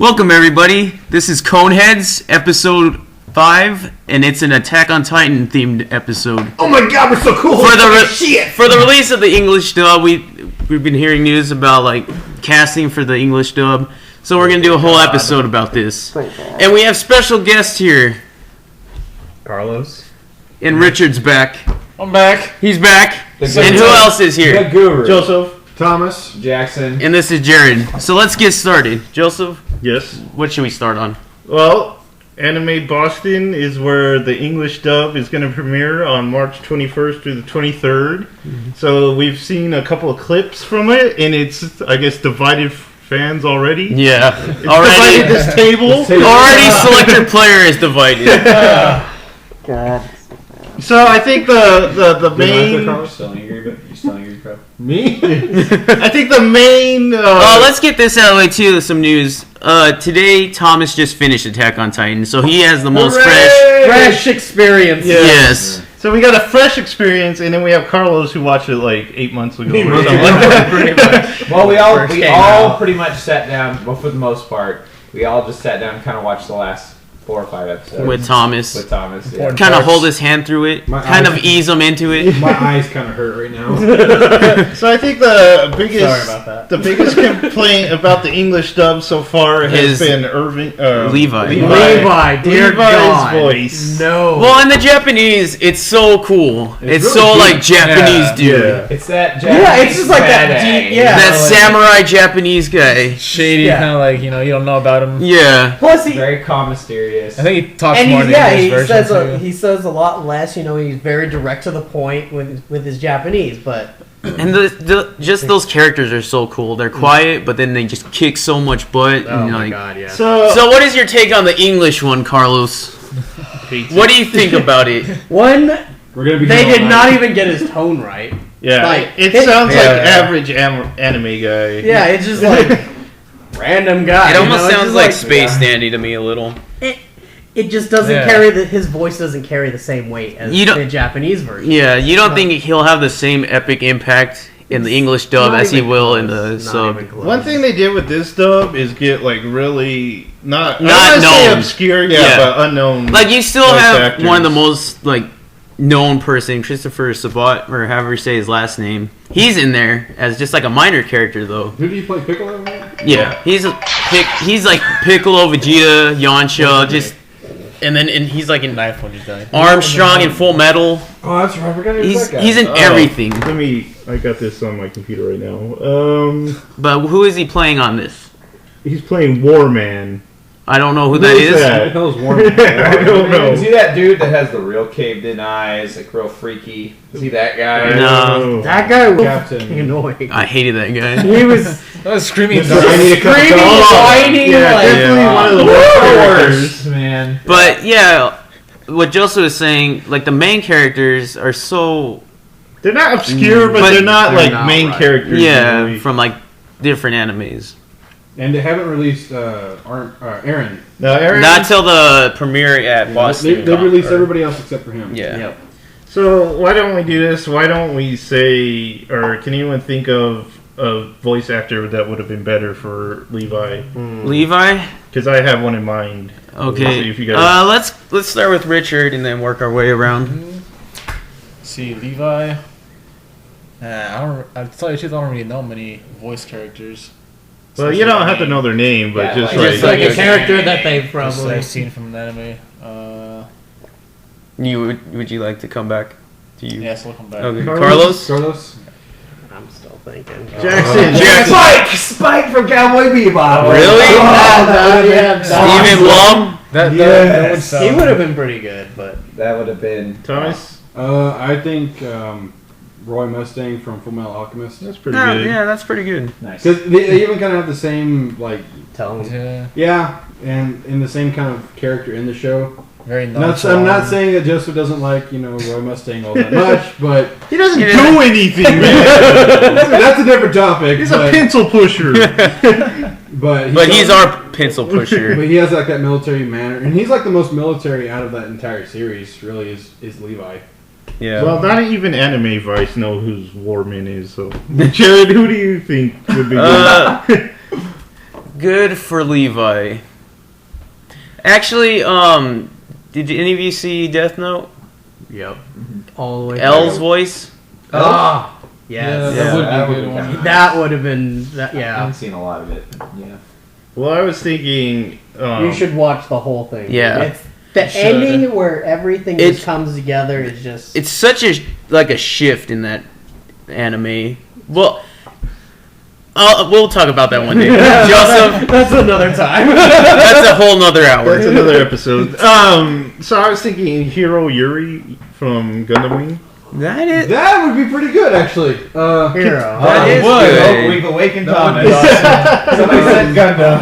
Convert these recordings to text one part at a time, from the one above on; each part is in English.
Welcome everybody. This is Kon Heads, episode 5, and it's an Attack on Titan themed episode. Oh my god, we're so cool! For the release of the English dub, we've been hearing news about like casting for the English dub, so we're gonna do a whole episode about this. And we have special guests here. Carlos. And Richard's back. I'm back. He's back. And who else is here? The Guru. Joseph. Thomas. Jackson. And this is Jared. So let's get started. Joseph? Yes. What should we start on? Well, Anime Boston is where the English dub is going to premiere on March 21st through the 23rd. Mm-hmm. So we've seen a couple of clips from it, and it's, I guess, divided fans already. Yeah. It's divided this table. Already selector player is divided. God. So I think the main... Still angry, but you still angry, bro? Me? I think the main... let's get this out of the way, too, some news. Today, Thomas just finished Attack on Titan, so he has the most Fresh experience. Yes. So we got a fresh experience, and then we have Carlos who watched it like 8 months ago. Pretty much. Well, we all pretty much sat down, well, for the most part, we all just sat down and kind of watched the last 4 or 5 episodes. With Thomas. Yeah. Kind of hold his hand through it. Kind of ease him into it. My eyes kind of hurt right now. So I think the biggest... Sorry about that. The biggest complaint about the English dub so far has been Erwin... Levi. Dear Levi's God. Voice. No. Well, in the Japanese, it's so cool. It's really so cool. like Japanese dude. Yeah. It's that Japanese it's just like that deep, That samurai Japanese guy. Shady, kind of like, you don't know about him. Yeah. Plus, Very calm, mysterious. I think he talks and more in the English he version says too. he says a lot less. He's very direct to the point with his Japanese, but And just those characters are so cool. They're quiet, but then they just kick so much butt. Oh and my like, god, yeah. So what is your take on the English one, Carlos? What do you think about it? one We're gonna be they going did on. not even get his tone right. Yeah. Like, it it- sounds like Yeah. average anime guy. Yeah, it's just like random guy. It almost It's sounds just like Space Dandy to me a little. it just doesn't carry his voice doesn't carry the same weight as You don't- the Japanese version. Yeah, you don't think he'll have the same epic impact in the English dub Not as he even will in close. the Not sub. even close. One thing they did with this dub is get like really not Not I don't wanna say known. obscure, Yeah. but unknown. Like you still voice have actors. one of the most like known person, Christopher Sabat, or however you say his last name. He's in there as just like a minor character though. Who do you play Piccolo? Yeah, he's like Piccolo, Vegeta, Yamcha, just and he's like in Knife when he's done. Armstrong in Full Metal. Oh, that's right. I forgot He's that guy. in everything. I got this on my computer right now. But who is he playing on this? He's playing Warman. I don't know who that Who's is. that? What the hell's warm? I don't know. Is he that dude that has the real caved-in eyes, like real freaky? Is he that guy? No. That guy was Captain. fucking annoying. I hated that guy. He was That was screaming. I need a cup of screaming, coffee. whining, Yeah, like definitely one of the worst characters. Worst, man. But yeah, what Joseph was saying, like the main characters are so They're not obscure, but they're not they're like not main right. characters. yeah from like different animes. And they haven't released Aaron. No, Aaron. Not till the premiere at Boston. They released everybody else except for him. Yeah. Yep. So why don't we do this? Why don't we say, or can anyone think of a voice actor that would have been better for Levi? Levi. Because I have one in mind. Okay. See if you guys... Let's start with Richard and then work our way around. See, Levi. I'll tell you the truth, I don't really know many voice characters. Well, you don't have to know their name, but Yeah, just like- Just like... like a character that they Just probably. I've seen from the anime. Would you like to come back to you? Yes, welcome back. Okay. Carlos. Carlos. I'm still thinking. Jackson. Spike from Cowboy Bebop. Really? Steven Blum. That would sound. He would have been pretty good, but That would have been Thomas? I think Roy Mustang from Fullmetal Alchemist. That's pretty good. Yeah, that's pretty good. nice. Because they even kind of have the same, like, tell him. Yeah, yeah, and in the same kind of character in the show. very I'm nonchalant. not saying that Joseph doesn't like, Roy Mustang all that much, but He doesn't He do doesn't- anything, man. that's a different topic. He's a but, pencil pusher. but He's our pencil pusher. But he has like that military manner, and he's like the most military out of that entire series. Really, is Levi. Yeah. Well, not even Anime Vice know who Warman is. So, Jared, who do you think would be good? good for Levi. Actually, did any of you see Death Note? Yep. All the way. L's through. voice? Ah. Yeah, Yes. that would be that a would good be one. kinda- That would have been. I Yeah. haven't seen a lot of it. Yeah. Well, I was thinking. You should watch the whole thing. Yeah. It's the You should. ending where everything It's- just comes together is just. It's such a shift in that anime. Well, we'll talk about that one day. Joseph, That's another time. that's a whole nother hour. That's another episode. So I was thinking Hiro Yuri from Gundam Wing. That is. That would be pretty good, actually. Hero. That is good. Oh, we've awakened Thomas. Awesome. Somebody said Gundam.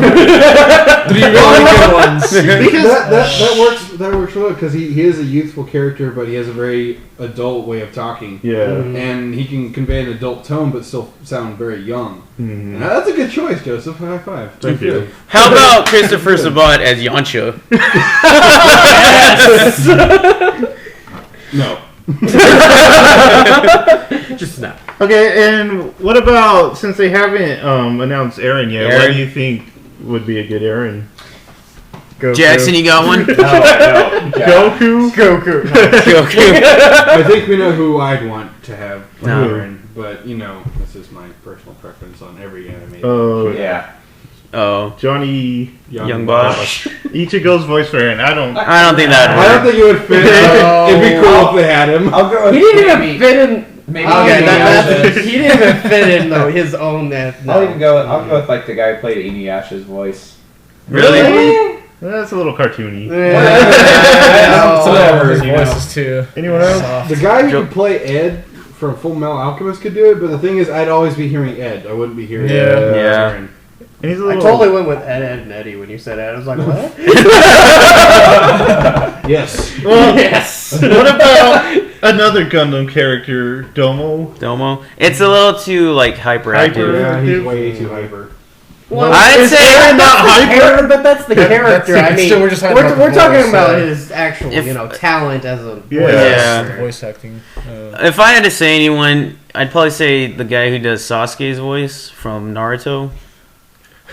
3 really good ones. that works. That works well because he is a youthful character, but he has a very adult way of talking. Yeah. And he can convey an adult tone, but still sound very young. Mhm. And that's a good choice, Joseph. High five. Thank Good. you. How about Christopher Sabat as Yamcha? No. Just snap. Okay, and what about, since they haven't announced Aaron yet, what Aaron? do you think would be a good Aaron? Jackson, you got one? No. Goku? Goku. Goku. I think we know who I'd want to have No. Aaron, but this is my personal preference on every anime. Oh, Yeah. Oh, Johnny Young Bosch. Ichigo's voice for Aaron. I don't. I don't think that. I don't think it would fit. No. It'd be cool if they had him. I'll go with He didn't maybe, even fit in. maybe Okay, Inuyasha's. he didn't even fit in though his own. No. I'll go with like the guy who played Inuyasha's voice. Really? That's a little cartoony. Yeah. Some of his You know. voices too. Anyone else? Soft. The guy who could play Ed from Full Metal Alchemist could do it, but the thing is, I'd always be hearing Ed. I wouldn't be hearing Yeah. Aaron. And he's a I little. totally went with Ed, Ed, and Eddie when you said Ed. I was like, what? Yes. Well, Yes. What about another Gundam character, Domo? Domo. It's a little too like hyperactive. Yeah, he's way too hyper. Well, I'd is say- Aaron not That's the hyper, but that's the character. I mean, still, we're just talking about we're the talking voice, about so- his actual, If- talent as a. Yeah. Yeah. Voice acting. If I had to say anyone, I'd probably say the guy who does Sasuke's voice from Naruto.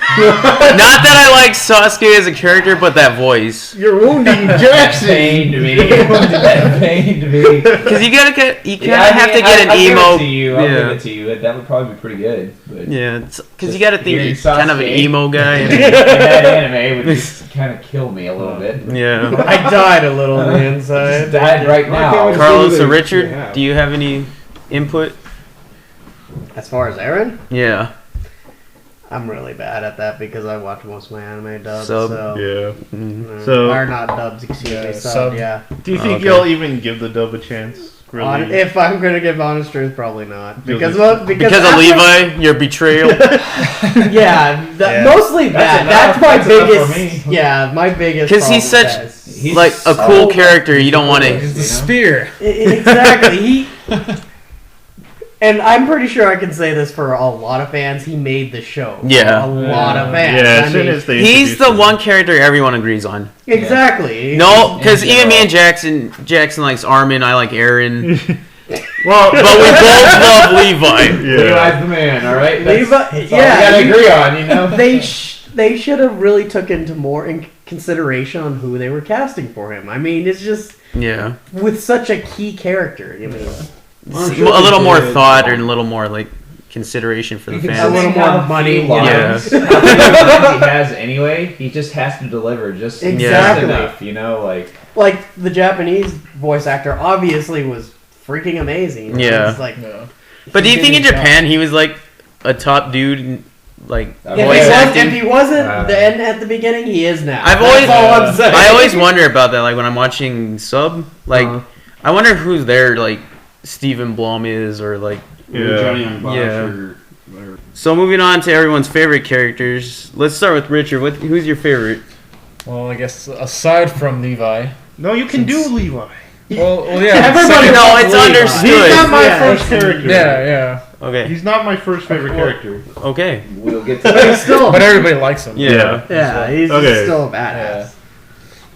Not that I like Sasuke as a character, but that voice. You're wounding Jackson! Pain to me. That pain to me. Because you kind of have to I get an I'll give emo. it to you. I'll yeah. give it to you. That would probably be pretty good. But Yeah, because you got to think hearing you're kind of an Sasuke emo guy. in that anime would just kind of kill me a little bit. Yeah. I died a little on the I inside. just died right Why can't now. we just Carlos do or the- Richard, yeah. do you have any input? As far as Aaron, Yeah. I'm really bad at that because I watch most of my anime dubs. Sub. So. Yeah. Mm. So- or not dubs, excuse Yeah, me. sub. Sub, yeah. Do you think Okay. you'll even give the dub a chance? Really? If I'm gonna give honest truth, probably not because Because- of Because of after- Levi, your betrayal. Yeah, Yeah. mostly that. That's my That's enough for biggest. me. Yeah, my biggest. Because he's problem such with He's like a cool so- character. You don't want He's to. the spear. that. Exactly. He. And I'm pretty sure I can say this for a lot of fans. He made the show. Yeah. a lot of fans. Yeah, I as soon mean, as they He's introduce the him. one character everyone agrees on. exactly. No, because In even me general. and Jackson likes Armin. I like Aaron. Well, But we both love Levi. yeah. Levi's the man, all right? Levi- That's all yeah, we gotta you- agree on, you know. They should have really took into more in consideration on who they were casting for him. I mean, it's just Yeah. with such a key character. I mean, I'm A sure little they more did. thought and a little more like consideration for the You can a fans. little see more how money, few yeah. lines- how few lines he has anyway. He just has to deliver just Exactly. enough, you know, like the Japanese voice actor obviously was freaking amazing. Yeah. It's like No. But do you he think in did his Japan he was like a top dude, in, like If voice acting? if he wasn't Wow. then at the beginning, he is now. I've That's always, all I'm saying. I always wonder about that. Like when I'm watching sub, like Uh-huh. I wonder who's there. Like Stephen Blum is, or like. Yeah. Johnny Young Bosch Yeah. or whatever. So moving on to everyone's favorite characters. Let's start with Richard. Who's your favorite? Well, I guess aside from Levi. No, you can do Levi. Well, yeah. Everybody second- No, it's Levi. understood. He's not my Yeah. first character. Yeah, Okay. He's not my first favorite character. Okay. we'll get to But he's that. still, but everybody likes him. Yeah. yeah, he's Okay. still a badass.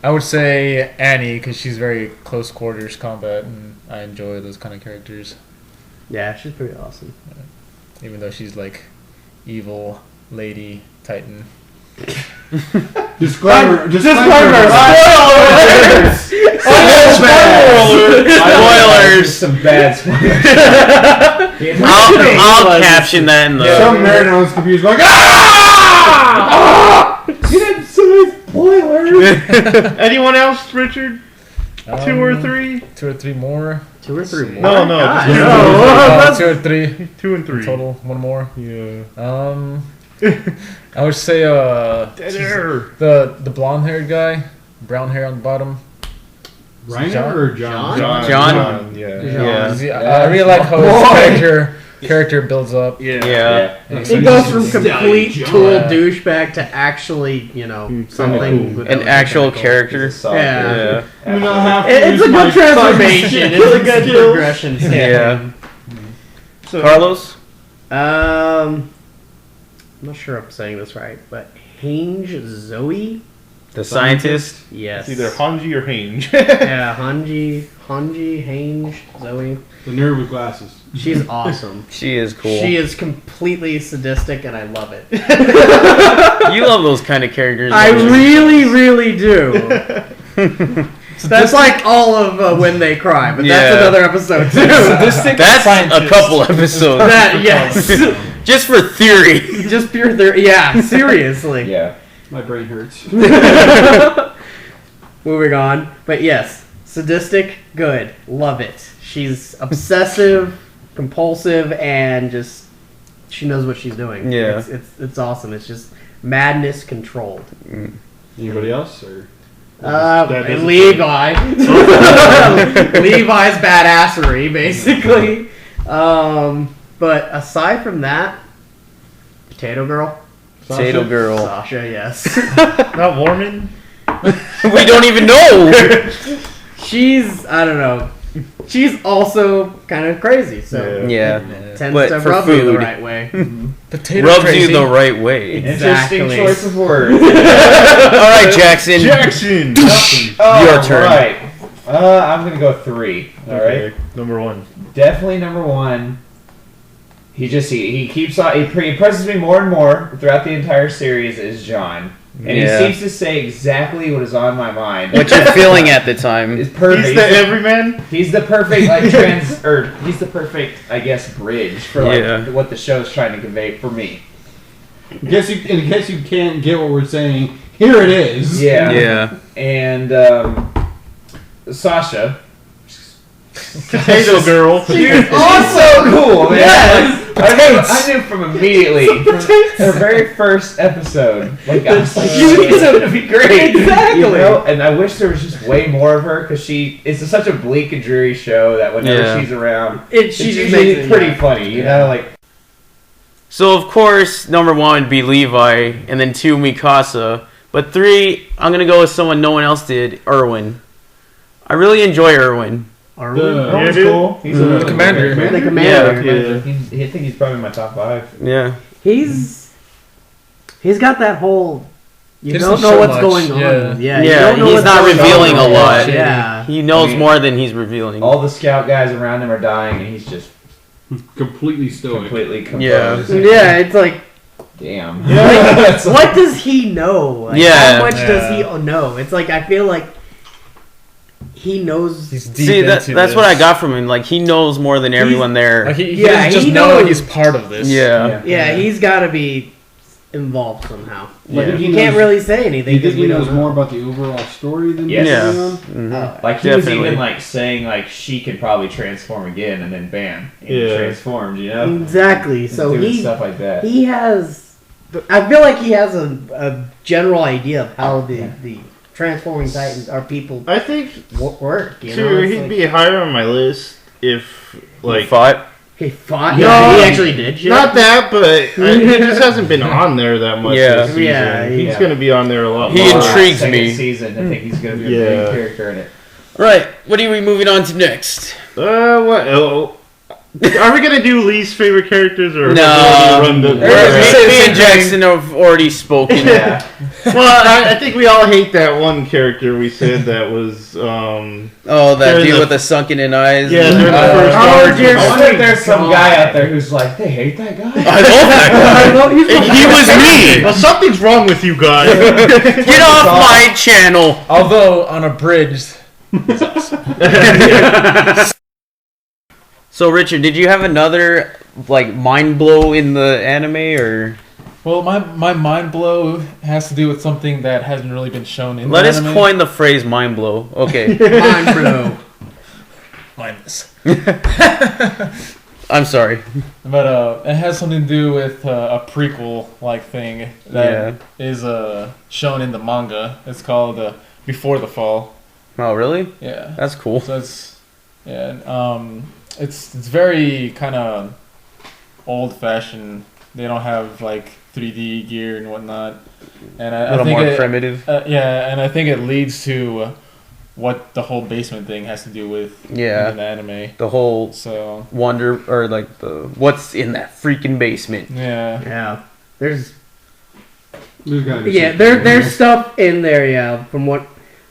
I would say Annie because she's very close quarters combat, and I enjoy those kind of characters. Yeah, she's pretty awesome. Even though she's like evil lady Titan. Disclaimer. Spoilers. Some bad spoilers. I'll caption that in the. Some nerd on his computer's going, ah! You didn't say spoilers. Anyone else, Richard? 2 or 3? 2 or 3 more. 2 or 3 more. No, God. just 2 or 3 2 and 3. total. 1 more. Yeah. I would say Dead air. the blonde haired guy, brown hair on the bottom. Reiner or John? John? Yeah. Yeah. I really like how his character builds up. Yeah. It goes from complete John. total douchebag to actually, something. with An a actual character. character. Yeah. Yeah. It's a good transformation. It's a good progression. Yeah. So, Carlos? I'm not sure if I'm saying this right, but Hange Zoe? The scientist? Yes. it's either Hanji or Hange. Yeah, Hange, Hange, Zoe. The nerd with glasses. She's awesome. She is cool. She is completely sadistic, and I love it. You love those kind of characters. I don't you? really, really do. That's like all of When They Cry, but that's Yeah. another episode too. That's a couple episodes. That yes, Just for theory. just pure theory. Yeah, seriously. Yeah. My brain hurts. Moving on, but yes, sadistic, good, love it. She's obsessive, compulsive, and just she knows what she's doing. Yeah. it's awesome. It's just madness controlled. Anybody else? Or Levi. Levi's badassery, basically. But aside from that, Potato Girl. Potato Girl. Sasha, yes. Not Warman? We don't even know. She's, I don't know. She's also kind of crazy, so Yeah. tends But to for rub you the food. right way. Potato Rubs crazy. you the right way. Exactly. Interesting choice of words. Alright, Jackson. Jackson! Your turn. Right. I'm gonna go 3. All right. Okay, number 1. Definitely number 1. He keeps on. He impresses me more and more throughout the entire series. Is John, and Yeah. he seems to say exactly what is on my mind. What you're feeling at the time. Is perfect. He's the everyman? He's the perfect he's the perfect, I guess, bridge for what the show's trying to convey for me. in case you can't get what we're saying, here it is. Yeah. Yeah. And Sasha. Potato Girl. She's also cool, man. Yes. I knew from immediately, from her very first episode, like I was like, she's gonna be great. Exactly. You know? And I wish there was just way more of her because it's such a bleak and dreary show that whenever she's around, She it's just usually makes it pretty funny. You know, like So, of course, number 1 would be Levi, and then 2, Mikasa. But 3, I'm going to go with someone no one else did, Erwin. I really enjoy Erwin. Erwin's dude. cool. He's The commander. The commander. I think he's probably in my top 5. Yeah. He's got that whole. You He don't doesn't know show what's much, going on. yeah. Yeah, you Yeah, don't know he's what's not going revealing on. a lot. Yeah. He knows I mean- more than he's revealing. All the scout guys around him are dying, and he's just Completely stoic. completely composed. Yeah, it's like, Damn. like, what does he know? Like, Yeah. how much does he know? It's like I feel like he knows. He's deep See, into that's what I this. got from him. Like, he knows more than everyone there. Like he Yeah, doesn't just he know knows- that he's part of this. Yeah. Yeah, he's got to be involved somehow. Like, Yeah. you can't really say anything You think because he we knows don't more know. about the overall story than Yes. Yeah. everyone? Mhm. Like he was Definitely. even like saying like she could probably transform again, and then bam, he Yeah. transformed. You know, Exactly. So doing he stuff like that. he has. I feel like he has a general idea of how the transforming titans or people I think work. You know, too, It's he'd like- be higher on my list if Like, like fought. he fought. No, Yeah, he actually did. Shit. not that, but he just hasn't been on there that much Yeah. this season. Yeah, He's yeah. gonna be on there a lot He more. intrigues Second me. season, I think he's going to be a Yeah. big character in it. Right. What are we moving on to next? What? Oh, Are we gonna do least favorite characters or No. run the? Me and Jackson have already spoken. Yeah. Well, I think we all hate that one character we said that was. Oh, that During dude the- with the sunken in eyes. Yeah, during the first Oh, arc. dear. I wonder if there's some guy out there who's like, they hate that guy. I love that guy. He was me. Well, something's wrong with you guys. Get off my channel. Although unabridged. So, Richard, did you have another like mind blow in the anime, or Well, my mind blow has to do with something that hasn't really been shown in let the us anime. coin the phrase "mind blow"? Okay, Mind blow. Mindless. I'm sorry. But it has something to do with a prequel like thing that is shown in the manga. It's called Before the Fall. Oh, really? Yeah. That's cool. So it's very kind of old fashioned. They don't have like 3D gear and whatnot. And A I little think more it, primitive. yeah, and I think it leads to what the whole basement thing has to do with Yeah. in the anime. The whole So wonder, or like the what's in that freaking basement. yeah. Yeah. There's There's gotta be yeah, something. there's stuff in there, yeah, from what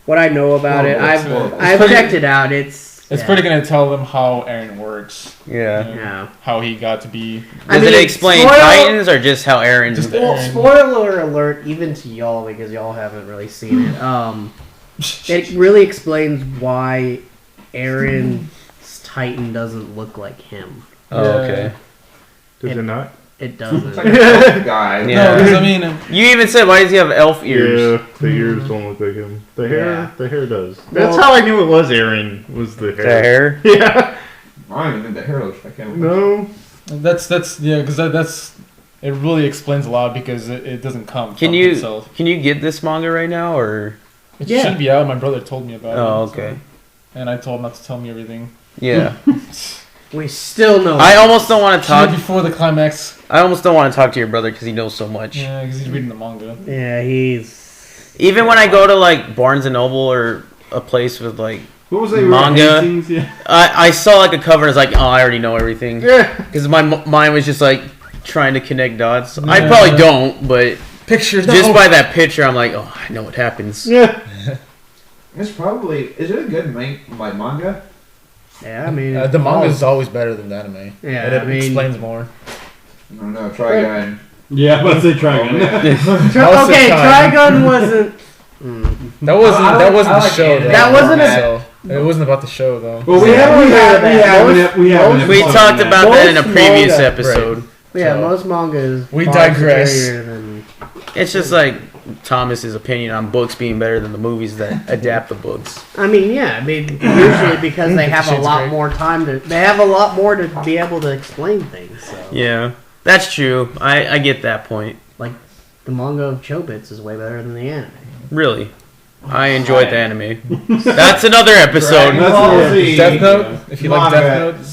I know about it. Well, I've pretty- checked it out. It's It's yeah. pretty gonna tell them how Aaron works. Yeah. Yeah. How he got to be. Does it explain spoil- Titans or just how Aaron? Just Well, Aaron. spoiler alert, even to y'all because y'all haven't really seen it. It really explains why Aaron's Titan doesn't look like him. Oh, okay. Does it not? It It's doesn't. like a guy. Yeah. No, because I mean, You even said, why does he have elf ears? Yeah, the ears don't look like him. The hair does. That's Well- how I knew it was Aaron. Was the The hair? hair. Yeah. I don't even think the hair looks like him. No. that's yeah, because that's it really explains a lot because it doesn't come Can from you itself. can you get this manga right now, or? It Yeah. should be out. My brother told me about it. Oh, so- okay. and I told him not to tell me everything. Yeah. We still know. I almost don't want to Talk talk. before the climax. I almost don't want to talk to your brother because he knows so much. Yeah, because he's reading the manga. Yeah, he's. Even when I go to like Barnes and Noble or a place with like, What was they Manga. Hastings? Yeah. I saw like a cover and I was like, oh, I already know everything. Yeah. Because my mind was just like trying to connect dots. I Yeah. probably don't, but Pictures. just by that picture, I'm like, oh, I know what happens. Yeah. It's probably. Is it a good manga? Yeah, I mean. the manga is always better than the anime. Yeah, and it I mean- explains more. I don't know. Try again. Yeah, let's say try again. Most of Okay, the time. Trigun wasn't. That wasn't I that like- wasn't I the like show. anime Though. That wasn't a- So, it wasn't about the show though. Well, we have We talked about that in a Most previous manga- episode. Yeah, So- most manga is. We far digress. superior than- It's just like Thomas's opinion on books being better than the movies that adapt the books. I mean, yeah, I mean, usually because they have a Shit's lot great. more time to. They have a lot more to be able to explain things. So. Yeah, that's true. I get that point. The manga of Chobits is way better than the anime. Really. I enjoyed the anime. That's another episode. Death Note. If you like Death Note, that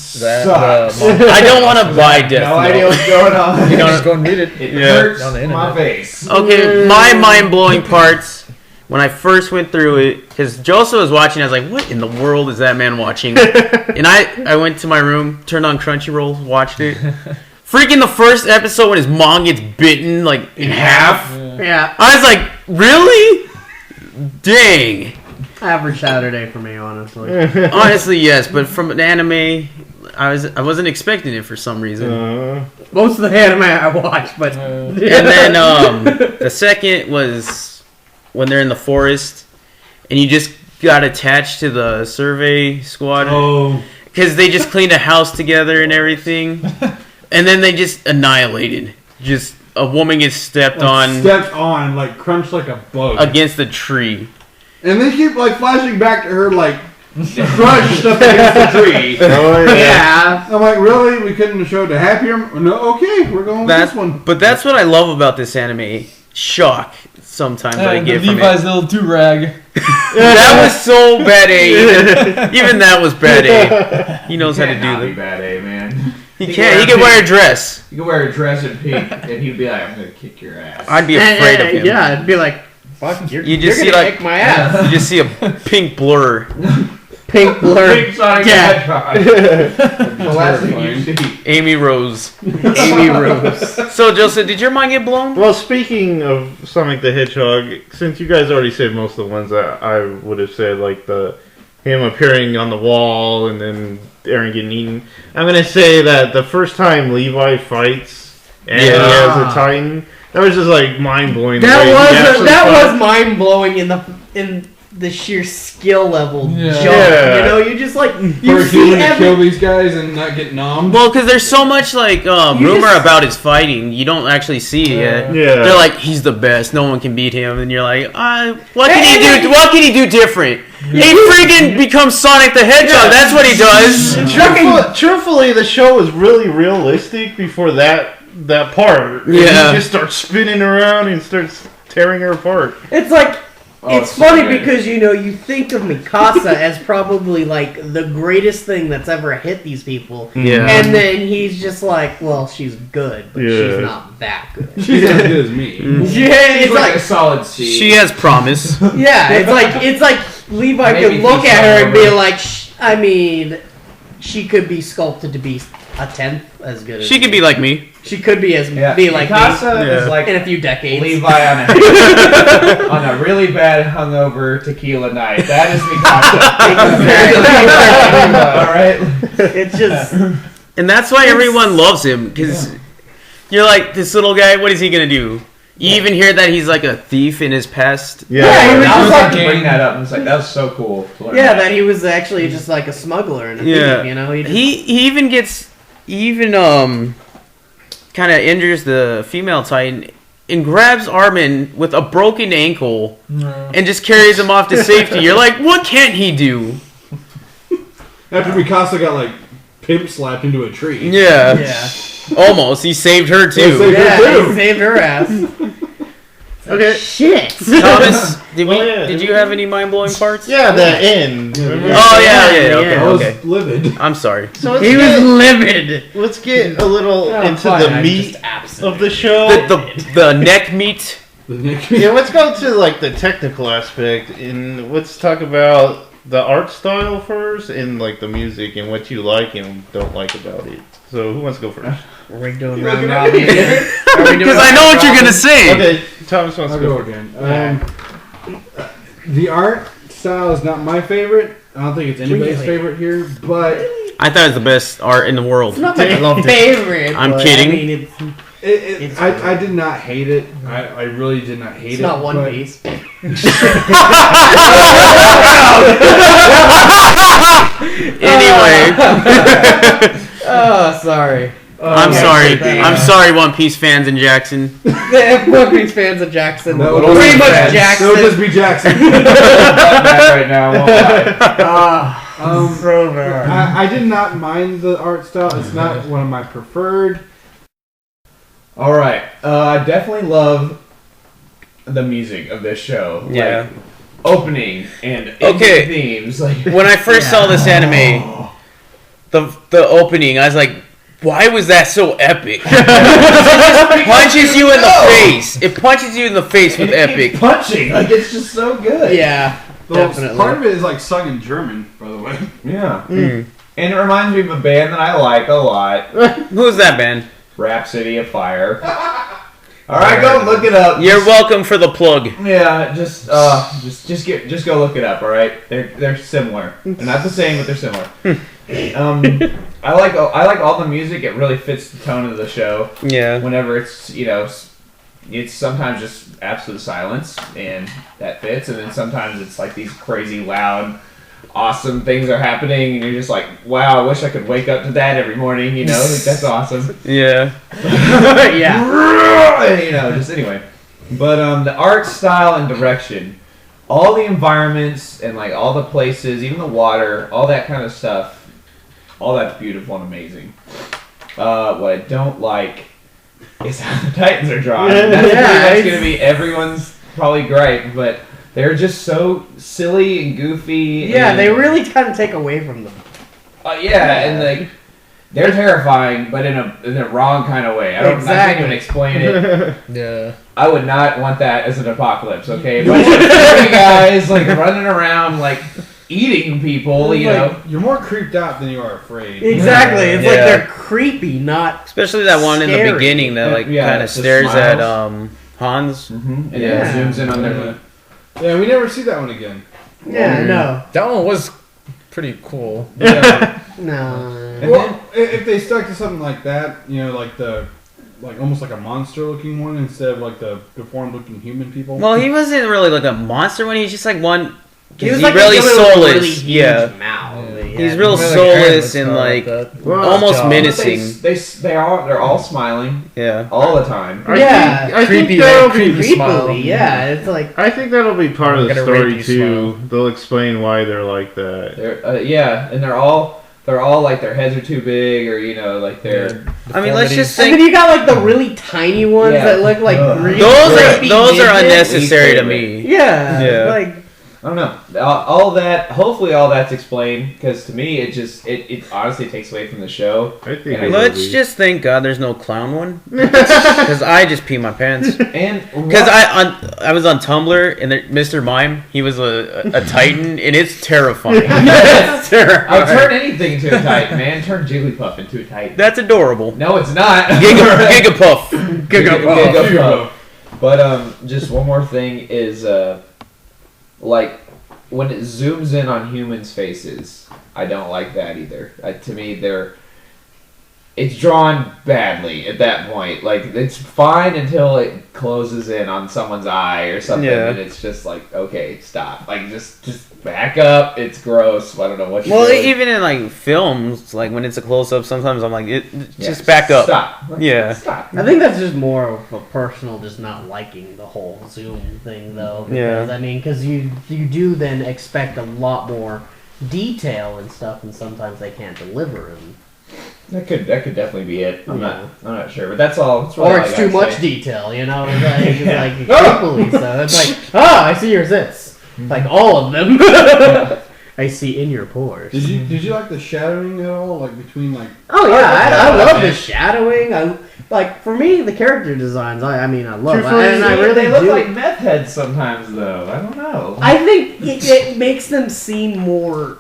sucks. manga. I don't want to buy Death No idea Note. what's going on. You can just go and read it. It Yeah. hurts On the my internet. face. Okay, my mind-blowing parts when I first went through it, because Joseph was watching, I was like, what in the world is that man watching? And I went to my room, turned on Crunchyroll, watched it. Freaking the first episode when his mom gets bitten, like, in half. Yeah, I was like, really? Dang. average Saturday for me, honestly. Honestly, yes, but from an anime, I wasn't expecting it for some reason. Most of the anime I watch, but And then the second was when they're in the forest, and you just got attached to the survey squad Oh, because they just cleaned a house together and everything, and then they just annihilated. Just a woman gets stepped on stepped on, like crunched like a bug. against the tree. And they keep like flashing back to her, like crushed up against the tree. yeah, I'm like, really? We couldn't have showed a happier? No, okay, we're going with this one. But that's what I love about this anime. Shock. Sometimes I And the get from Levi's it. little do-rag. That was so bad A. Even that was bad A. He knows how to Can't do not be that. bad, eh, man? He can't. He can wear a dress. You can wear a dress in pink, and he'd be like, "I'm gonna kick your ass." I'd be afraid of him. Yeah, it'd be like, fuck, you're, You just you're see gonna like kick my ass. you just see a pink blur. Pink blur. Pink Sonic the Yeah. Hedgehog. The last thing you see. Amy Rose. Amy Rose. So, Joseph, did your mind get blown? Well, speaking of Sonic the Hedgehog, since you guys already said most of the ones that I would have said, like him appearing on the wall and then Aaron getting eaten, I'm gonna say that the first time Levi fights and he has a Titan, that was just like mind blowing. That was mind blowing in the sheer skill level jump. Yeah. You know, you just like For you a see human to kill these guys and not get nommed. Well, because there's so much like rumor about his fighting, you don't actually see it yet. Yeah. They're like, he's the best. No one can beat him, and you're like, what can he do? What can he do different? He freaking becomes Sonic the Hedgehog. That's what he does. Truthfully, the show was really realistic before that part. And Yeah. he just starts spinning around and starts tearing her apart. It's like it's so funny good. because you think of Mikasa as probably like the greatest thing that's ever hit these people, Yeah. and then he's just like, well, she's good, but she's not that good. She's as good as me. Yeah, It's it's like like a solid C. She has promise. yeah, it's like Levi Maybe could look he's at her and be over. like, I mean, she could be sculpted to be a tenth as good as She could me. be like me. She could be Yeah. like Mikasa Yeah. is like me in a few decades. Levi on a really bad hungover tequila night. That is Mikasa. All right. It's just And that's why everyone loves him, because you're like, this little guy, what is he going to do? You even hear that he's like a thief in his past. Yeah, he was I was just like like- bring that up. And it's like that was so cool. To learn yeah, that he was actually just like a smuggler and a thief, you know. He even gets kind of injures the female Titan and grabs Armin with a broken ankle and just carries him off to safety. You're like, what can't he do? After Mikasa got like pimp slapped into a tree. Yeah, Yeah. almost. He saved her He saved too. her. Yeah, too. he saved her ass. Okay. Shit. Thomas, yeah. did you have any mind blowing parts? Yeah, the end. Yeah. Remember? Oh yeah. Yeah. I was Okay. livid. I'm sorry. So He was livid. let's get a little into fine, the I'm meat just absent. of the show. The neck meat. The neck. Yeah, let's go to like the technical aspect and let's talk about the art style first and like the music and what you like and don't like about it. So who wants to go first? We're doing You round looking at robin. me? Because I know what you're gonna say. Okay, Thomas wants I'll to go go first. again. The art style is not my favorite. I don't think it's anybody's Really? favorite here, but I thought it was the best art in the world. It's not my favorite. I'm but, kidding. I mean, It's I did not hate it. I really did not hate it's it. not One but- Piece. Anyway, Oh, sorry. I'm yeah, sorry. take that. I'm sorry, One Piece fans in Jackson. One Piece fans of Jackson. That would Pretty be much fans. Jackson. That would just be Jackson. right now. I won't lie. So bad. I did not mind the art style. It's not one of my preferred. All right. I definitely love the music of this show. Yeah. Like, opening and Okay. ending themes. Like When I first saw this anime, the opening, I was like, why was that so epic? It punches you in the face. It punches you in the face with and it epic. keeps punching. Like it's just so good. Yeah, Well, definitely. part of it is like sung in German, by the way. Yeah. Mm. And it reminds me of a band that I like a lot. Who's that band? Rhapsody of Fire. All right, go look it up. You're welcome for the plug. Yeah, just go look it up. All right, they're similar. They're not the same, but they're similar. I like all the music. It really fits the tone of the show. Yeah. Whenever it's it's sometimes just absolute silence, and that fits. And then sometimes it's like these crazy loud, awesome things are happening, and you're just like, wow, I wish I could wake up to that every morning. You know, like, that's awesome. Yeah. Yeah. Just anyway. But the art style and direction, all the environments and like all the places, even the water, all that kind of stuff, all that's beautiful and amazing. What I don't like is how the Titans are drawn. That's pretty much going to be everyone's probably gripe, but they're just so silly and goofy. Yeah, and, they really kind of take away from them. and like they're terrifying, but in a wrong kind of way. I can't even explain it. Yeah. I would not want that as an apocalypse, okay? Bunch of scary guys like running around like eating people, It's you know. like, you're more creeped out than you are afraid. Exactly. It's like Yeah. they're creepy, not Especially that one in the scary. beginning that like Yeah, kind of just stares at smiles. Hans. And Yeah. it zooms in on their. Yeah, we never see that one again. Yeah, no. That one was pretty cool. Yeah. No. And Well, if they stuck to something like that, you know, like almost like a monster-looking one instead of like the deformed-looking human people. Well, he wasn't really like a monster when he's just like one. He was He's like really a little soulless. really huge Yeah. mouth. He's real Like soulless Aaron's and car like that. almost Job. menacing. They're all smiling Yeah. all the time. Yeah. I think Creepy, that'll like, be. creepy. smile. Creepily, yeah. It's like I think that'll be part of I'm the gonna rape story you, too. They'll explain why they're like that. Yeah, and they're all like their heads are too big, or you know, like they're. I mean, let's just and think then you got like the really tiny ones Yeah. that look like Ugh. really those creepy are midgets. unnecessary to me. Yeah. Yeah. Like I don't know. All that. Hopefully, all that's explained because to me, it just it honestly takes away from the show. I think. Yeah. it will Let's be. just thank God there's no clown one, because I just pee my pants. And Because I was on Tumblr and Mr. Mime, he was a Titan, and it's terrifying. It's terrifying. I'll turn anything into a Titan, man. Turn Jigglypuff into a Titan. That's adorable. No, it's not. Gigapuff. Gigapuff. But just one more thing is like when it zooms in on humans' faces, I don't like that either. To me, it's drawn badly at that point. Like it's fine until it closes in on someone's eye or something, Yeah. and it's just like, okay, stop. Like just back up. It's gross. I don't know what. Well, you're doing. even in like films, like when it's a close up, sometimes I'm like, Yeah, just back up. Stop. Like, Yeah. Stop. I think that's just more of a personal, just not liking the whole Zoom thing, though. Because, Yeah. I mean, because you do then expect a lot more detail and stuff, and sometimes they can't deliver them. That could definitely be it. I'm Yeah. not sure, but that's all. That's really Or all it's I too gotta much say. detail, you know? It's like, Yeah. like creepily, so it's like, I see your zits. Like all of them. I see in your pores. Did you like the shadowing at all? Like between like Oh yeah, I love the shadowing. Like for me, the character designs. I mean, I love it, and I really they look do. like meth heads sometimes, though. I don't know. I think it makes them seem more.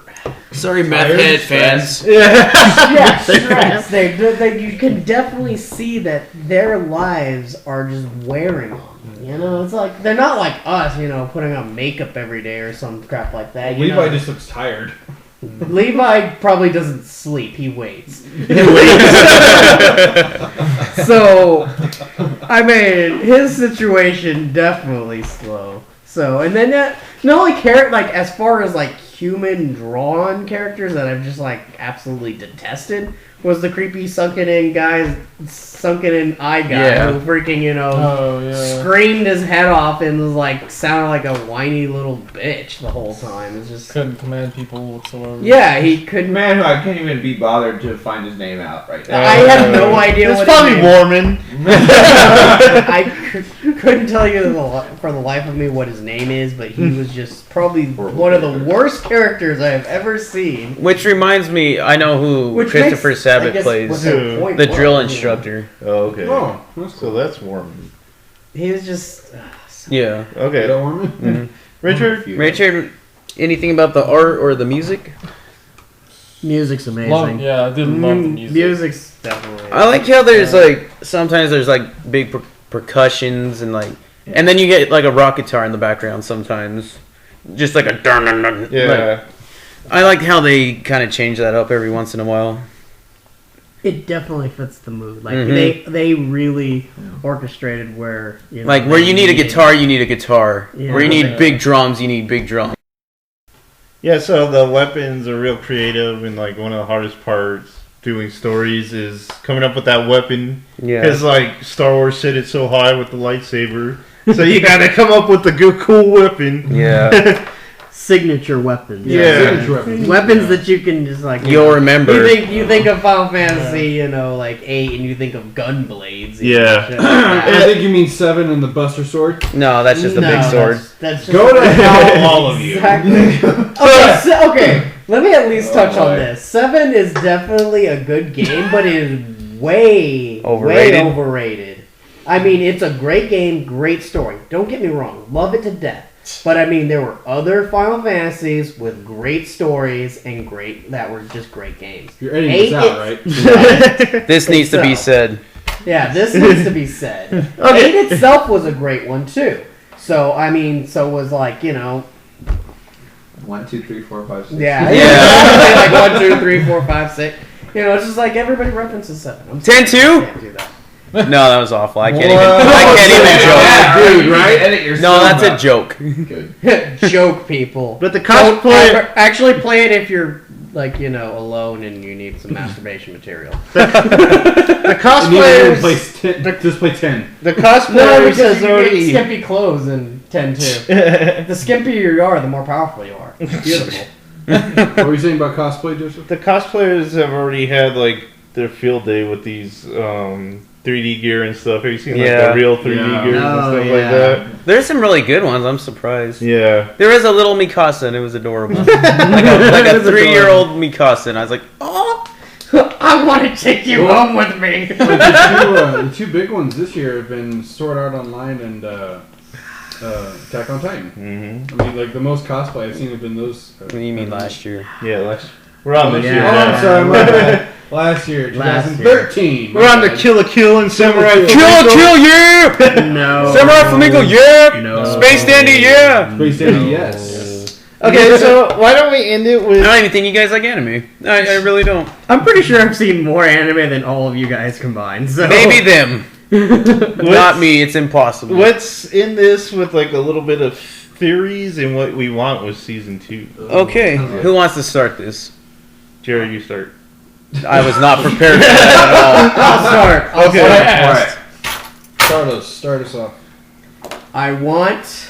Sorry, Meth Head fans. Yeah, stressed. They you can definitely see that their lives are just wearing on them. You know, it's like they're not like us. You know, putting on makeup every day or some crap like that. You Levi know? just looks tired. Levi probably doesn't sleep. He waits. So, I mean, his situation definitely slow. So, and then not only like as far as like human drawn characters that I've just like absolutely detested was the creepy sunken in eye guy Yeah. who freaking screamed his head off and was like sounded like a whiny little bitch the whole time. It's just Couldn't command people whatsoever. yeah, he couldn't. Man, who I can't even be bothered to find his name out right now. I have no idea It's what probably his name- Warman. I couldn't tell you for the life of me what his name is, but he was just probably one of the worst characters I have ever seen. Which reminds me, I know who Which Christopher makes, Sabat I guess, plays. what their point The was, drill you know. instructor. Oh, okay. Oh, that's So cool. that's Warman. He was just. Yeah. Is Okay. that Warman? Mhm. Richard. Richard, anything about the art or the music? Music's amazing. I did love the music. Music's definitely. I like how there's like sometimes there's like big percussions and like, and then you get like a rock guitar in the background sometimes, just like a dun dun dun. Yeah. Like, I like how they kind of change that up every once in a while. It definitely fits the mood. Like Mhm. they really orchestrated where you know, Like where you need a guitar, you need a guitar. Yeah. Where you need Yeah. big drums, you need big drums. Yeah, so the weapons are real creative, and like one of the hardest parts doing stories is coming up with that weapon. Yeah. Because like Star Wars set it so high with the lightsaber, so you gotta come up with a good, cool weapon. Yeah. signature weapons. Yeah. Signature weapon. Weapons that you can just like You'll remember. You think of Final Fantasy, like 8, and you think of gun blades. Yeah. Shit like that. I think you mean 7 and the Buster Sword. No, that's just a big sword. That's just Go to hell, all of you. Exactly. Okay, let me at least touch on this. 7 is definitely a good game, but it is way Overrated? overrated. I mean, it's a great game, great story. Don't get me wrong, love it to death. But I mean, there were other Final Fantasies with great stories and that were just great games. You're editing this out, right? This needs to be said. Yeah, this needs to be said. 8 itself was a great one too. So I mean, so was like 1, 2, 3, 4, 5, 6. Yeah. Like 1, 2, 3, 4, 5, 6. It's just like everybody references 7. 10-2? Can't do that. No, that was awful. I can't even joke. Dude, right? Edit your No, that's song a joke. Good. Joke, people. But the Don't cosplay, actually play it if you're alone and you need some masturbation material. the cosplayers, Just play 10. the No, cosplayers because is you get already. skimpy clothes in 10-2. The skimpier you are, the more powerful you are. It's beautiful. What were you saying about cosplay, Joseph? The cosplayers have already had like their field day with these 3D gear and stuff. Have you seen like Yeah. the real 3D gears and Oh, stuff yeah. like that? There's some really good ones. I'm surprised. Yeah. There was a little Mikasa, and it was adorable. like a 3-year-old Mikasa, and I was like, oh. I want to take you home with me. The two big ones this year have been Sword Art Online and Attack on Titan. Mm-hmm. I mean, like the most cosplay I've seen have been those. What do you mean last year? Yeah. We're on this Yeah. year. Oh, now. I'm sorry, my bad. Last year, Last 2013. We're on the Kill a Kill and Samurai. Kill, yeah! No. Samurai Flamingo, yeah! No. Space Dandy, yeah! Space Dandy, yes. Okay, so why don't we end it I with? don't even think you guys like anime. I really don't. I'm pretty sure I've seen more anime than all of you guys combined. So Maybe them. Not me, it's impossible. Let's end this with like a little bit of theories and what we want with season 2. Okay, who wants to start this? Jerry, you start. I was not prepared for that at all. I'll start. Okay. Start us off. I want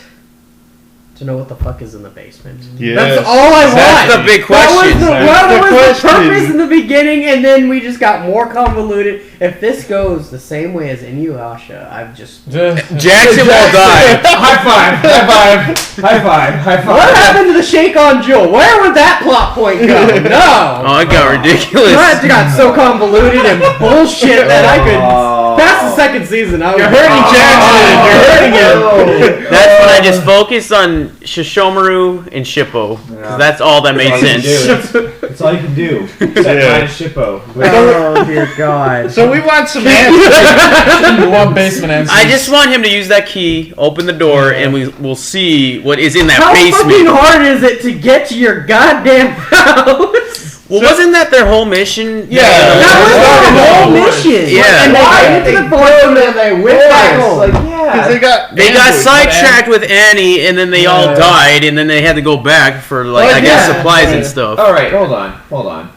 to know what the fuck is in the basement. Yes. That's all I want. That's the big question. That was the question. purpose in the beginning, and then we just got more convoluted. If this goes the same way as Inuyasha, I've just... Jackson will die. High five! High five! High five! High five! What happened to the Shake on Jewel? Where would that plot point go? No! Oh, it got ridiculous. That got so convoluted and bullshit that I could... Past the second season, I was... You're hurting Jackson. You're hurting him. That's when I just focused on Shishomaru and Shippo. 'Cause that's all that made sense. That's all you can do. Except Yeah. find Shippo. Oh, dear God. So we want some answers. You want basement answers. I just want him to use that key, open the door, and we'll see what is in that How fucking basement. hard is it to get to your goddamn house? Well, wasn't that their whole mission? That was their whole mission. Yeah. And they went into the forest and then they went back home. Like, yeah. They got sidetracked with Annie, and then they all died, and then they had to go back for I guess supplies and stuff. All right, hold on.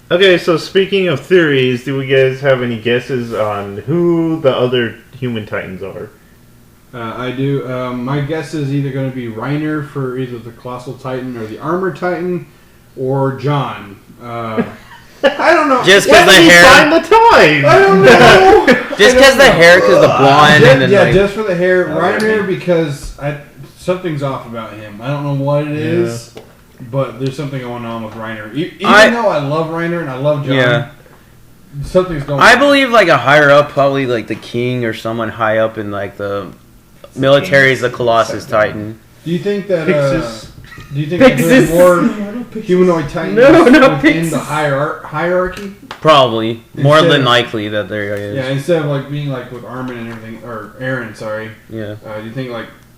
Okay, so speaking of theories, do we guys have any guesses on who the other human titans are? I do. My guess is either going to be Reiner for either the Colossal Titan or the Armored Titan, or John. I don't know. Just because the hair, Find the time. I don't know. just because the hair, because the blonde, and then yeah, like, just for the hair. Okay. Reiner because something's off about him. I don't know what it is, but there's something going on with Reiner. Even though I love Reiner and I love John, yeah. something's going on. I believe like a higher up, probably like the king or someone high up in like the military is the Colossus Titan. Do you think that? Pixis. Do you think that there's more humanoid titans within Pixis. the hierarchy? Probably more Instead than of- likely that there is. Yeah, instead of like being like with Armin and everything, or Aaron, sorry. Yeah. Do you think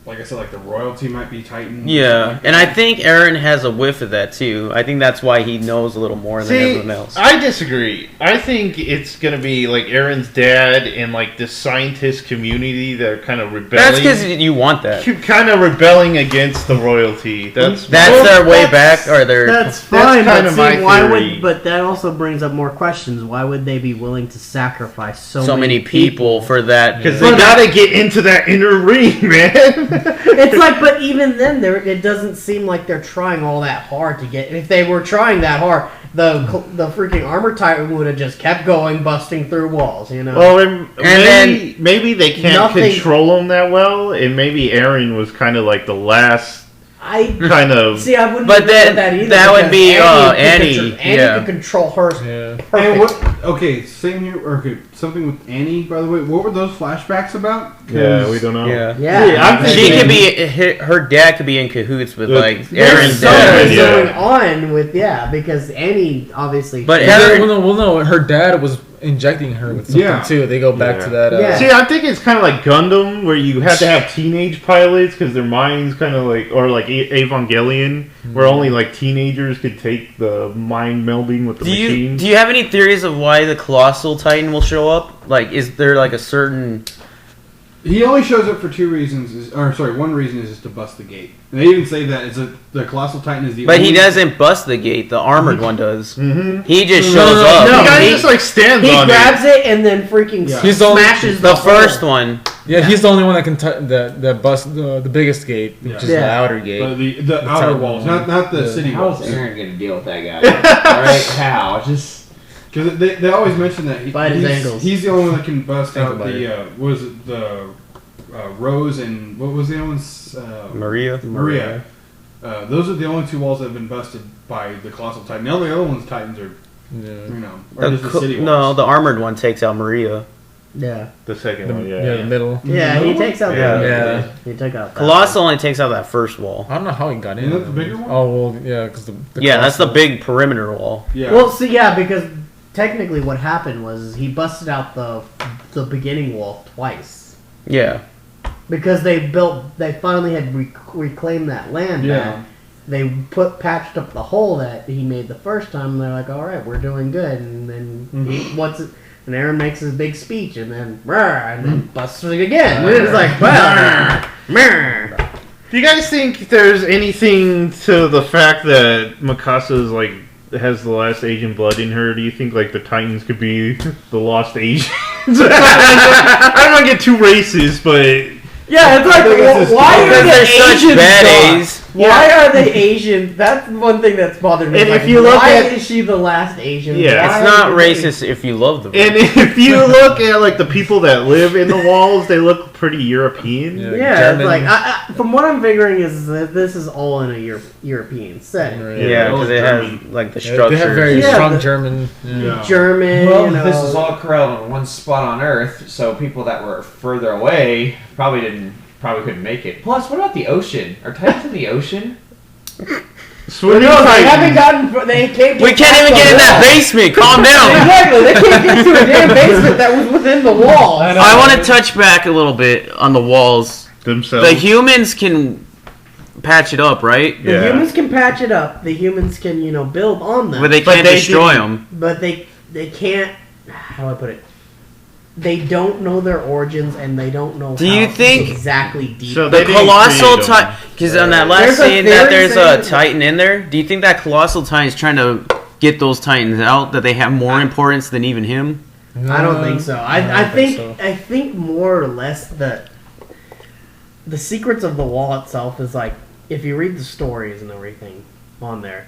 like I said, like the royalty might be Titan? Yeah, and I think Aaron has a whiff of that too. I think that's why he knows a little more than everyone else. I disagree. I think it's gonna be like Aaron's dad and like this scientist community that are kind of rebelling. That's because you want that. kind of rebelling against the royalty. That's Their way back, or their. That's fine, kinda but my see, why theory. would? But that also brings up more questions. Why would they be willing to sacrifice so many people for that. because they gotta get into that inner ring, man. It's like, but even then, it doesn't seem like they're trying all that hard to get. If they were trying that hard, the freaking armor titan would have just kept going, busting through walls. You know. Well, and maybe they can't Nothing- control him that well, and maybe Aaron was kind of like the last I kind of. see. I wouldn't. But agree with that either. that would because be, Annie. Annie, Annie yeah. could control her. Yeah. Perfect. And what? Okay, same here. Okay, something with Annie. By the way, what were those flashbacks about? Yeah, we don't know. Yeah. Yeah. I'm She thinking- could be, her dad could be in cahoots with, like, There's Aaron's something dad. Yeah. going on with because Annie obviously. But Yeah, Aaron- well, no, her dad was injecting her with something Yeah. too. They go back Yeah. to that. Yeah. See, I think it's kind of like Gundam, where you have to have teenage pilots because their minds kind of like, or like Evangelion, where only like teenagers could take the mind melding with the Do machines. you have any theories of why the Colossal Titan will show up? Like, is there like a certain... He only shows up for two reasons. One reason is just to bust the gate. And they even say that the Colossal Titan is the. But only... he doesn't bust the gate. The armored one does. Mm-hmm. He just No, shows up. no, The guy he- just like stands he on grabs it and then freaking Yeah. He's the only- smashes The hole. first one. Yeah, he's the only one that can that bust the biggest gate, which is the Yeah. outer gate. But the outer Titan walls, one. not the Yeah. city How's walls. Aaron gonna deal with that guy? Alright, how? Just Because they always mention that By his he's, ankles. he's the only one that can bust Think out about the what was it, the Rose and what was the other one's Maria. Maria. Those are the only two walls that have been busted by the Colossal Titan. The only other ones Titans are Yeah. are just the city walls. No, the armored one takes out Maria. Yeah. The second The, one, yeah, the middle. Yeah, he takes out Yeah. the. Yeah. He took out. That Colossal only takes out that first wall. I don't know how he got in. Isn't that the bigger one? Oh well, yeah, because the Yeah, that's the Colossal- big perimeter wall. Yeah. Well, see, yeah, because technically what happened was he busted out the beginning wall twice Yeah. because they finally had reclaimed that land. Yeah. back. They patched up the hole that he made the first time. And they're like, all right, we're doing good. And then and Aaron makes his big speech, and then busts it again. And it's like, well, Do you guys think there's anything to the fact that Mikasa's like has the last Asian blood in her? Do you think like the Titans could be the lost Asians? I don't want to get too racist, but yeah, it's like, think it's just why are Because the they're such Asians bad gone? A's. Why are the Asians? That's one thing that's bothered me. And Like, if you look why at- is she the last Asian? Yeah, Why It's not are they- racist if you love the and race. if you look at like the people that live in the walls, they look pretty European. Yeah. Yeah, German. it's like from what I'm figuring is that this is all in a European setting. Right. Yeah, because it has German. like the Yeah, structure. they have very Yeah, strong the- German. Yeah. German, well, you know, this is all corralled in one spot on Earth, so people that were further away probably couldn't make it. Plus, what about the ocean? Are Titans in the ocean? Swimming no, they Titans. haven't gotten. They can't. We can't even get in that basement. Calm down. Exactly, they can't get to a damn basement that was within the wall. I know. I want to touch back a little bit on the walls. themselves. The humans can patch it up, right? The Yeah. humans can patch it up. The humans can, build on them. But they can't they destroy didn't- them. But they can't. How do I put it? They don't know their origins, and they don't know. Do how you think- exactly deep? So The they didn't colossal create 'em. titan, because on that last There's a scene that theory there's a saying- titan in there. Do you think that colossal titan's trying to get those titans out? That they have more importance than even him? I don't think so. I don't think so. I think more or less that the secrets of the wall itself is like if you read the stories and everything on there,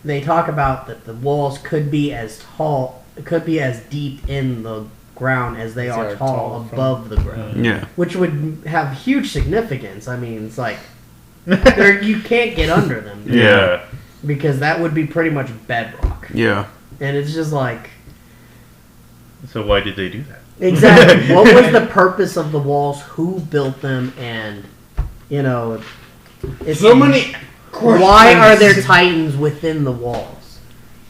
they talk about that the walls could be as tall, could be as deep in the ground as they are tall from- above the ground, Yeah. which would have huge significance. I mean, it's like you can't get under them Yeah. because that would be pretty much bedrock, Yeah. and it's just like. So why did they do that? Exactly. What was the purpose of the walls? Who built them? And it's so many. Why are there titans within the walls?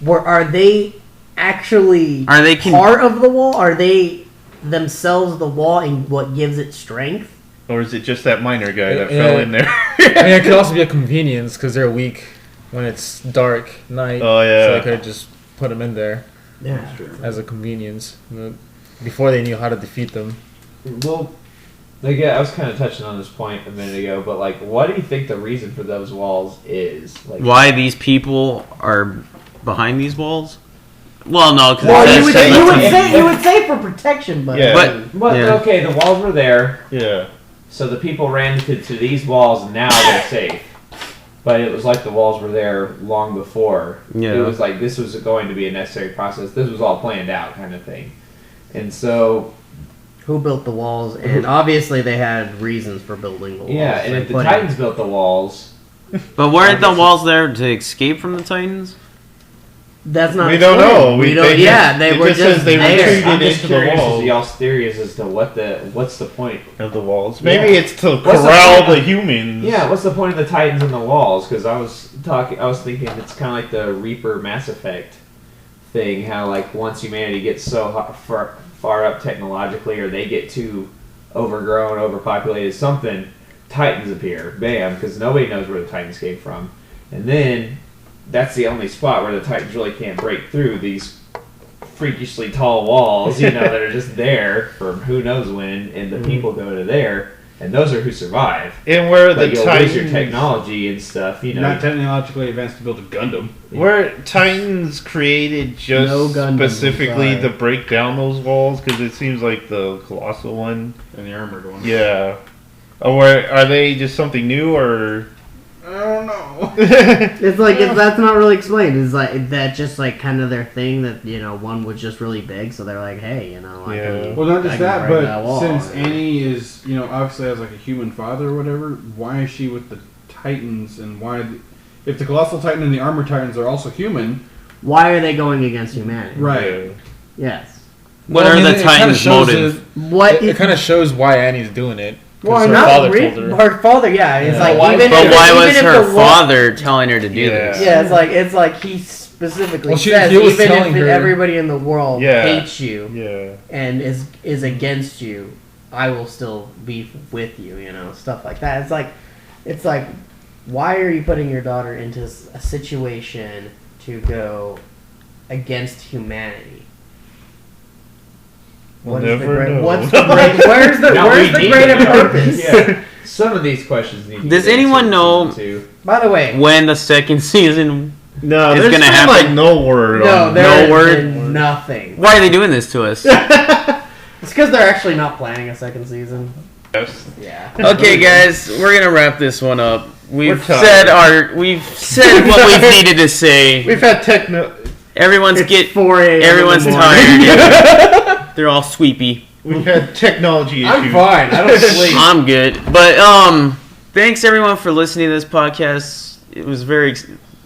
Are they actually Are they part of the wall? Are they themselves the wall and what gives it strength? Or is it just that miner guy that Yeah. fell in there? I mean, it could also be a convenience because they're weak when it's dark night. Oh, yeah. So they could just put them in there Yeah. as a convenience before they knew how to defeat them. Well, I was kind of touching on this point a minute ago, but like, what do you think the reason for those walls is? Like, Why these people are behind these walls? Well, no, because Well, you say- would say for protection, but Yeah. But Yeah. okay, the walls were there, Yeah. so the people ran to these walls, and now they're safe. But it was like the walls were there long before. Yeah. It was like this was going to be a necessary process. This was all planned out, kind of thing. And so, who built the walls? And obviously they had reasons for building the walls. yeah, and They if the put Titans built the walls, But weren't the walls there to escape from the Titans? That's not. We don't know. We don't. Yeah, they it were just just says they there. retreated I'm just into the curious as walls to y'all's theories as to what's the point. of the walls. Maybe it's to What's the corral point? the humans. Yeah, what's the point of the Titans in the walls? Because I was thinking it's kind of like the Reaper Mass Effect thing. How like once humanity gets so far up technologically, or they get too overgrown, overpopulated, something, Titans appear. Bam, because nobody knows where the Titans came from, and then that's the only spot where the Titans really can't break through these freakishly tall walls, that are just there from who knows when, and the people go to there, and those are who survive. And where But the you'll Titans, lose your technology and stuff, Not technologically advanced to build a Gundam. where Titans created just No Gundam, specifically sorry. to break down those walls, because it seems like the colossal one. And the armored one. Yeah. Or are they just something new, or? I don't know. It's like that's not really explained. It's like that just like kind of their thing that one was just really big, so they're like, hey, I Yeah. can, Well, not I just can that, break but that wall. since Annie is, obviously has like a human father or whatever, why is she with the Titans? And if the Colossal Titan and the Armored Titans are also human, Why are they going against humanity? right? Yes. What are the Titans' motive? What? It kind of shows why Annie's doing it. 'Cause Well, her not father re- told her. her father. Yeah, it's Yeah. like Why- even. But if, why even was if her the wa- father telling her to do Yeah. this? Yeah, it's like he specifically Well, says he was even telling if her- everybody in the world Yeah. hates you Yeah. and is against you, I will still be with you. Stuff like that. It's like, why are you putting your daughter into a situation to go against humanity? We'll What is the never great- know. What's the great? Where's the Now where's we the need greater to know. purpose? Yeah. Some of these questions need to Does be anyone answered know- in season By the way, When the second season? No, It's there's gonna been, happen. like no word no, on there no has word. been nothing. Why are they doing this to us? It's because they're actually not planning a second season. this. Yeah. Okay, guys, we're gonna wrap this one up. We've tired. we've said what we've needed to say. We've had techno. Everyone's It's 4 a.m. everyone's in the morning. tired. They're all sweepy. We've had technology issues. I'm fine. I don't sleep. I'm good. But thanks everyone for listening to this podcast. It was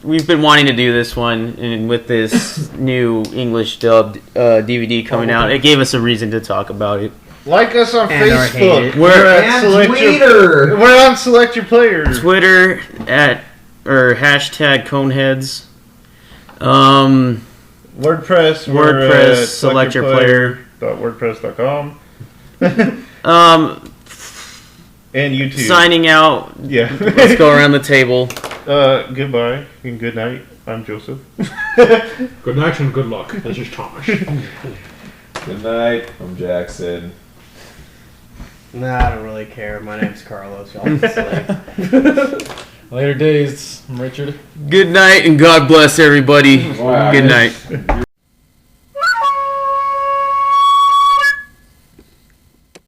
we've been wanting to do this one, and with this new English dubbed DVD coming out, it gave us a reason to talk about it. Like us on And or hate Facebook. it. We're at And Select Your, Twitter. We're on Select Your Players. Twitter # Kon Heads. WordPress. WordPress, select your player. .wordpress.com. And YouTube. Signing out. Yeah. Let's go around the table. Goodbye and good night. I'm Joseph. Good night and good luck. This is Thomas. Good night. I'm Jackson. Nah, I don't really care. My name's Carlos. Y'all can sleep. Later days. I'm Richard. Good night and God bless everybody. Wow. Good night. You're